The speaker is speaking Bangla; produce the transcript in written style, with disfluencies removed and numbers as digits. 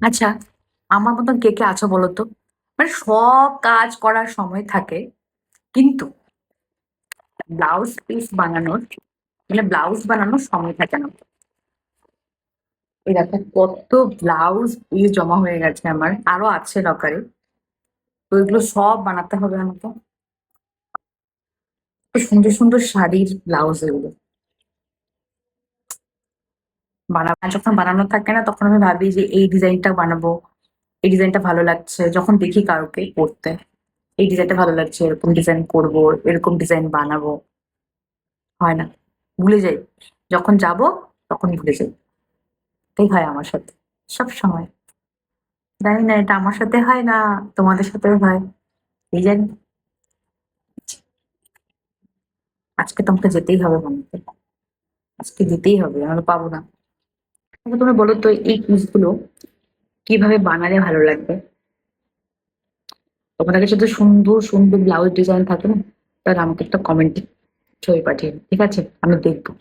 আচ্ছা, আমার মতন কে কে আছো বলো তো? মানে সব কাজ করার সময় থাকে, কিন্তু ব্লাউজ পিস বানানোর ব্লাউজ বানানোর সময় থাকে না। এই দেখো কত ব্লাউজ পিস জমা হয়ে গেছে, আমার আরো আছে লকারে। তো এগুলো সব বানাতে হবে আমাকে। তো সুন্দর সুন্দর শাড়ির ব্লাউজ এগুলো যখন বানানো থাকে না, তখন আমি ভাবি যে এই ডিজাইনটা বানাবো, এই ডিজাইনটা ভালো লাগছে। যখন দেখি কাউকে করতে, এই ডিজাইনটা ভালো লাগছে, এরকম ডিজাইন করবো, এরকম ডিজাইন বানাবো, হয় না, ভুলে যাই। যখন যাব তখন ভুলে যাই। এটাই হয় আমার সাথে সব সময়। জানি না এটা আমার সাথে হয় না তোমাদের সাথেও হয়, এই জানি। আজকে তোমাকে যেতেই হবে বানাতে, আজকে দিতেই হবে, আমি পাবো না। আচ্ছা, তুমি বলো তো এই কুইজগুলো কিভাবে বানালে ভালো লাগবে? তোমাদের কাছে তো সুন্দর সুন্দর ব্লাউজ ডিজাইন থাকে না, তাহলে আমাকে একটা কমেন্টে ছবি পাঠিয়ে দিও, ঠিক আছে? আমি দেখবো।